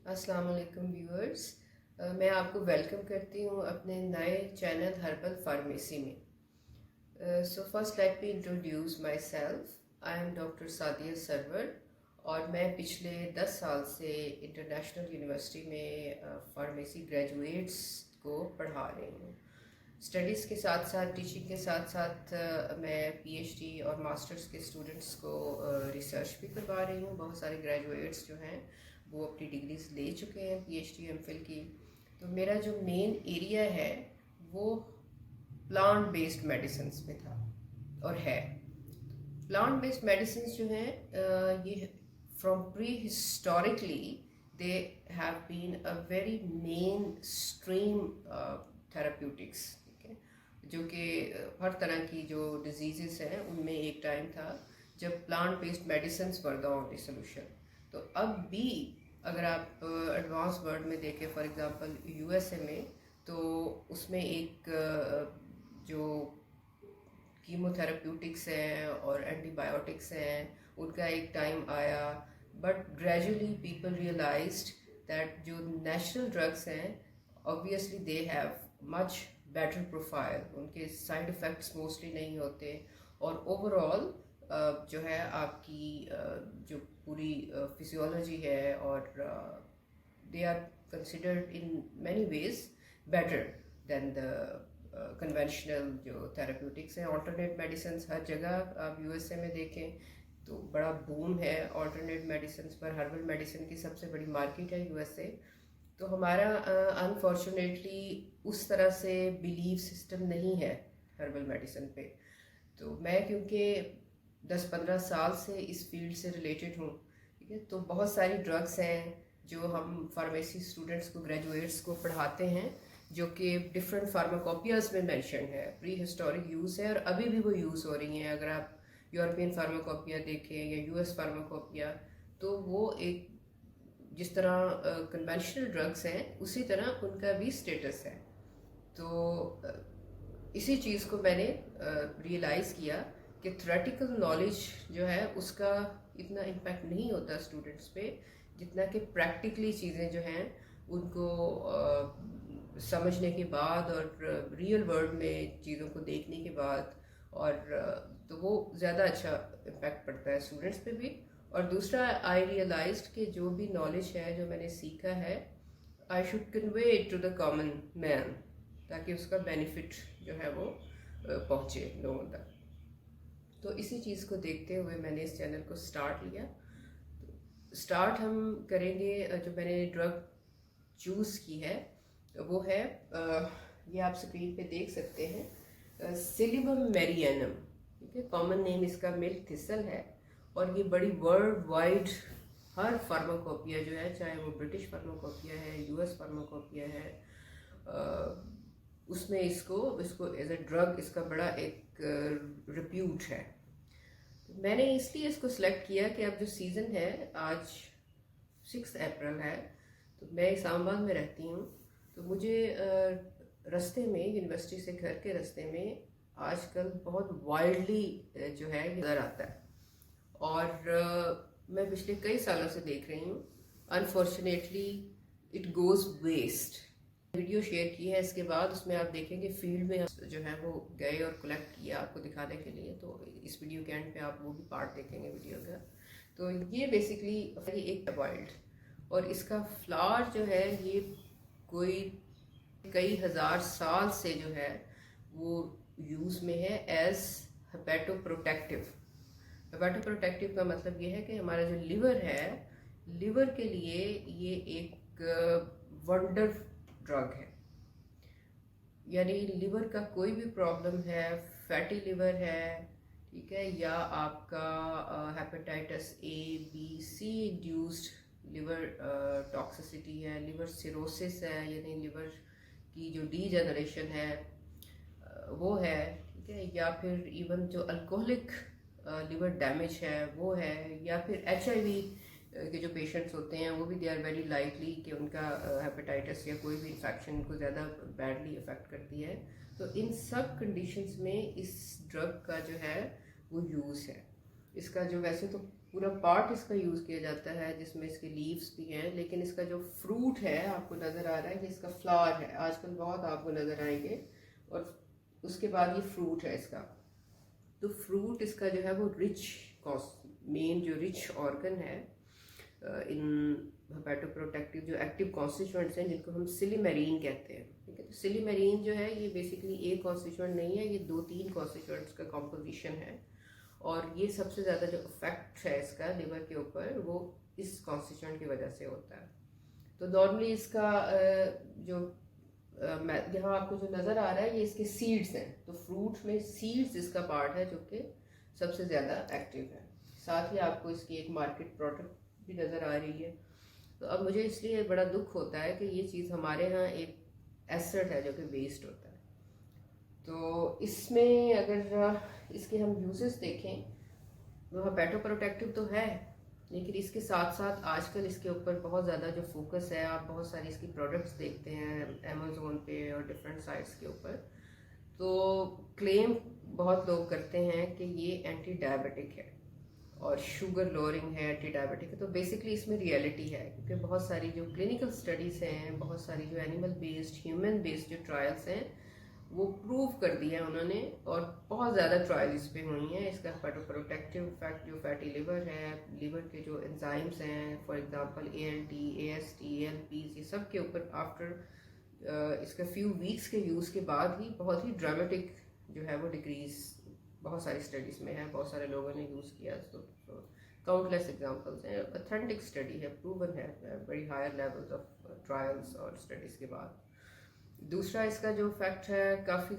अस्सलाम वालेकुम व्यूअर्स। मैं आपको वेलकम करती हूँ अपने नए चैनल हर्बल फार्मेसी में। So first let me introduce myself. I am doctor Sadia Sarwar और मैं पिछले 10 साल से इंटरनेशनल यूनिवर्सिटी में फार्मेसी ग्रेजुएट्स को पढ़ा रही हूँ। स्टडीज़ के साथ साथ टीचिंग के साथ साथ मैं पीएचडी और मास्टर्स के स्टूडेंट्स को रिसर्च भी करवा रही हूँ। बहुत सारे ग्रेजुएट्स जो हैं वो अपनी डिग्रीज ले चुके हैं पीएचडी एमफिल की। तो मेरा जो मेन एरिया है वो प्लांट बेस्ड मेडिसिन्स में था और है। प्लांट बेस्ड मेडिसिन्स जो हैं ये from prehistorically they have been a very mainstream therapeutics, जो कि हर तरह की जो डिजीज़ हैं उनमें एक टाइम था जब plant based medicines were the only solution. तो अब भी अगर आप एडवांस वर्ल्ड में देखें, फॉर एग्जांपल यूएसए में, तो उसमें एक जो कीमोथेराप्यूटिक्स हैं और एंटीबायोटिक्स हैं उनका एक टाइम आया, but gradually people realised that जो नेचुरल ड्रग्स हैं obviously they have much better profile, उनके साइड इफ़ेक्ट्स मोस्टली नहीं होते और ओवरऑल जो है आपकी जो पूरी फिजियोलॉजी है और they are considered in many ways better than the conventional जो थेराप्यूटिक्स हैं। ऑल्टरनेट मेडिसिन हर जगह आप यूएसए में देखें तो बड़ा बूम है ऑल्टरनेट मेडिसिन पर। हर्बल मेडिसिन की सबसे बड़ी मार्केट है यूएसए। तो हमारा अनफॉर्चुनेटली उस तरह से बिलीव सिस्टम नहीं है हर्बल मेडिसिन पे। तो मैं क्योंकि 10-15 साल से इस फील्ड से रिलेटेड हूँ, ठीक है, तो बहुत सारी ड्रग्स हैं जो हम फार्मेसी स्टूडेंट्स को, ग्रेजुएट्स को पढ़ाते हैं, जो कि डिफरेंट फार्माकोपियाज में मेंशन है, प्री हिस्टोरिक यूज़ है और अभी भी वो यूज़ हो रही हैं। अगर आप यूरोपियन फार्माकोपिया देखें या यूएस फार्माकोपिया, तो वो एक जिस तरह कन्वेंशनल ड्रग्स हैं उसी तरह उनका भी स्टेटस है। तो इसी चीज़ को मैंने रियलाइज़ किया कि थ्योरेटिकल नॉलेज जो है उसका इतना इम्पैक्ट नहीं होता स्टूडेंट्स पे जितना कि प्रैक्टिकली चीज़ें जो हैं उनको समझने के बाद और रियल वर्ल्ड में चीज़ों को देखने के बाद, और तो वो ज़्यादा अच्छा इम्पैक्ट पड़ता है स्टूडेंट्स पे भी। और दूसरा, आई रियलाइज्ड कि जो भी नॉलेज है जो मैंने सीखा है I should convey it to the common man, ताकि उसका बेनिफिट जो है वो पहुँचे लोगों तक। तो इसी चीज़ को देखते हुए मैंने इस चैनल को स्टार्ट लिया। स्टार्ट हम करेंगे, जो मैंने ड्रग चूज़ की है वो है ये आप स्क्रीन पे देख सकते हैं, सिलिबम मेरियनम, ठीक है। कॉमन नेम इसका मिल्क थिसल है और ये बड़ी वर्ल्ड वाइड हर फार्माकोपिया जो है, चाहे वो ब्रिटिश फार्माकोपिया है, यूएस फार्माकोपिया है, उसमें इसको एज ए ड्रग इसका बड़ा एक रिप्यूट है। मैंने इसलिए इसको सिलेक्ट किया कि अब जो सीज़न है, आज 6 अप्रैल है, तो मैं इस्लामाबाद में रहती हूँ, तो मुझे रास्ते में, यूनिवर्सिटी से घर के रास्ते में आजकल बहुत वाइल्डली जो है नज़र आता है और मैं पिछले कई सालों से देख रही हूँ। Unfortunately it goes waste. Video share की है, इसके बाद उसमें आप देखेंगे फील्ड में जो है वो गए और कलेक्ट किया आपको दिखाने के लिए, तो इस वीडियो के एंड पे आप वो भी पार्ट देखेंगे वीडियो का। तो ये बेसिकली एक वाइल्ड, और इसका फ्लावर जो है ये कोई कई हज़ार साल से जो है वो यूज़ में है एज हेपेटोप्रोटेक्टिव। हेपेटोप्रोटेक्टिव का मतलब ये है कि हमारा जो लिवर है, लिवर के लिए ये एक वंडर ड्रग है। यानी लिवर का कोई भी प्रॉब्लम है, फैटी लिवर है, ठीक है, या आपका hepatitis A B C induced liver toxicity है, लिवर सिरोसिस है, यानी लिवर की जो डीजेनरेशन है वो है, ठीक है, या फिर इवन जो अल्कोहलिक लिवर डैमेज है वो है, या फिर HIV के जो पेशेंट्स होते हैं वो भी दे आर वेरी लाइकली कि उनका हेपेटाइटिस या कोई भी इन्फेक्शन को ज़्यादा बैडली अफेक्ट करती है। तो इन सब कंडीशंस में इस ड्रग का जो है वो यूज़ है। इसका जो वैसे तो پورا پارٹ اس کا یوز کیا جاتا ہے جس میں اس کے لیوز بھی ہیں، لیکن اس کا جو فروٹ ہے آپ کو نظر آ رہا ہے کہ اس کا فلاور ہے، آج کل بہت آپ کو نظر آئیں گے، اور اس کے بعد یہ فروٹ ہے اس کا. تو فروٹ اس کا جو ہے وہ رچ مین جو رچ آرگن ہے ان ہیپیٹو پروٹیکٹیو جو ایکٹیو کانسٹیچوئنٹس ہیں جن کو ہم سلیمیرین کہتے ہیں. ٹھیک ہے، تو سلیمیرین جو ہے یہ بیسکلی ایک کانسٹیچوئنٹ نہیں ہے، یہ 2-3 کانسٹیچوئنٹس کا کمپوزیشن ہے، اور یہ سب سے زیادہ جو افیکٹ ہے اس کا لیور کے اوپر وہ اس کانسٹیچوئنٹ کی وجہ سے ہوتا ہے. تو نارملی اس کا جو یہاں آپ کو جو نظر آ رہا ہے یہ اس کے سیڈز ہیں، تو فروٹ میں سیڈز اس کا پارٹ ہے جو کہ سب سے زیادہ ایکٹیو ہے. ساتھ ہی آپ کو اس کی ایک مارکیٹ پروڈکٹ بھی نظر آ رہی ہے. تو اب مجھے اس لیے بڑا دکھ ہوتا ہے کہ یہ چیز ہمارے ہاں ایک ایسٹ ہے جو کہ ویسٹ ہوتا ہے. تو اس میں اگر اس کے ہم یوزز دیکھیں وہ ہیپیٹو پروٹیکٹیو تو ہے، لیکن اس کے ساتھ ساتھ آج کل اس کے اوپر بہت زیادہ جو فوکس ہے، آپ بہت ساری اس کی پروڈکٹس دیکھتے ہیں امیزون پہ اور ڈفرینٹ سائٹس کے اوپر، تو کلیم بہت لوگ کرتے ہیں کہ یہ اینٹی ڈائبٹک ہے اور شوگر لوئرنگ ہے، اینٹی ڈائبٹک ہے. تو بیسکلی اس میں ریئلٹی ہے کیونکہ بہت ساری جو کلینکل اسٹڈیز ہیں، بہت ساری جو اینیمل بیسڈ ہیومن بیسڈ جو ٹرائلس ہیں وہ پروو کر دیا انہوں نے، اور بہت زیادہ ٹرائل اس پہ ہوئی ہیں. اس کا پروٹیکٹیو افیکٹ جو فیٹی لیور ہے، لیور کے جو انزائمس ہیں، for example ALT AST ALPs، یہ سب کے اوپر آفٹر اس کا فیو ویکس کے یوز کے بعد ہی بہت ہی ڈرامیٹک جو ہے وہ ڈکریز بہت ساری اسٹڈیز میں ہے، بہت سارے لوگوں نے یوز کیا. کاؤنٹلیس ایگزامپلس ہیں، اتھینٹک اسٹڈی ہے، پروون ہے very higher levels of trials اور اسٹڈیز کے بعد. دوسرا اس کا جو فیکٹ ہے کافی